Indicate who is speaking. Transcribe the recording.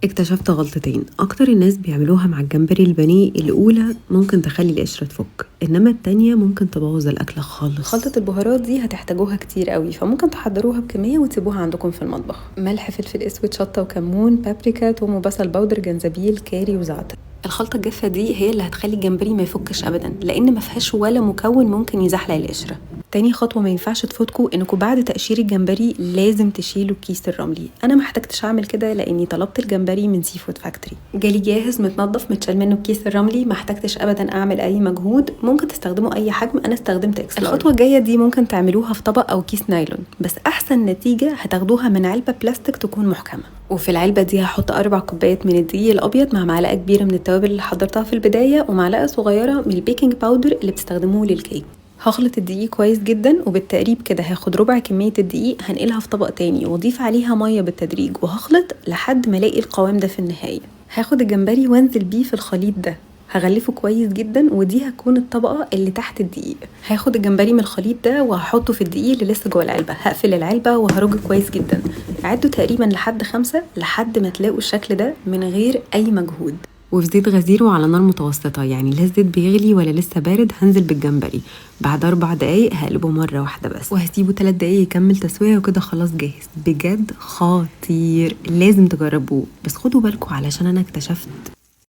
Speaker 1: اكتشفت غلطتين اكتر الناس بيعملوها مع الجمبري البانيه. الاولى ممكن تخلي القشره تفك، انما التانية ممكن تبوظ الاكل خالص.
Speaker 2: خلطة البهارات دي هتحتاجوها كتير قوي، فممكن تحضروها بكمية وتسيبوها عندكم في المطبخ. ملح، فلفل اسود، شطة وكمون، بابريكا، توم وبصل باودر، جنزبيل، كاري وزعتر. الخلطة الجافة دي هي اللي هتخلي الجمبري ما يفكش ابدا، لان ما فيهاش ولا مكون ممكن يزحلق القشرة. تاني خطوة ما ينفعش تفوتكوا انكم بعد تقشير الجمبري لازم تشيلوا الكيس الرملي. انا ما احتاجتش اعمل كده لاني طلبت الجمبري من سي فود فاكتوري، جالي جاهز متنضف متشال منه الكيس الرملي. ما احتاجتش ابدا اعمل اي مجهود. ممكن تستخدموا اي حجم، انا استخدمت اكس لارج. الخطوة الجاية دي ممكن تعملوها في طبق او كيس نايلون، بس احسن نتيجة هتاخدوها من علبة بلاستيك تكون محكمة. وفي العلبة دي هحط 4 كوبايات من الدقيق الابيض مع معلقة كبيرة من التوابل اللي حضرتها في البداية، ومعلقة صغيرة من البيكنج باودر اللي بتستخدموه للكيك. هخلط الدقيق كويس جدا، وبالتقريب كده هاخد ربع كمية الدقيق هنقلها في طبق تاني واضيف عليها مية بالتدريج، وهخلط لحد ما الاقي القوام ده في النهاية. هاخد الجمبري وانزل بيه في الخليط ده، هغلفه كويس جدا، ودي هتكون الطبقة اللي تحت الدقيق. هاخد الجمبري من الخليط ده وهحطه في الدقيق اللي لسه جوه العلبة. هقفل العلبة وهرج كويس جدا. عدوا تقريبا لحد 5 لحد ما تلاقوا الشكل ده من غير اي مجهود.
Speaker 1: وفي زيت غزير وعلى نار متوسطة، يعني لا الزيت بيغلي ولا لسه بارد. هنزل بالجمبري بعد 4 دقايق، هقلبه مرة واحدة بس وهسيبه 3 دقايق يكمل تسوية، وكده خلاص جاهز. بجد خطير، لازم تجربوه. بس خدوا بالكم علشان انا اكتشفت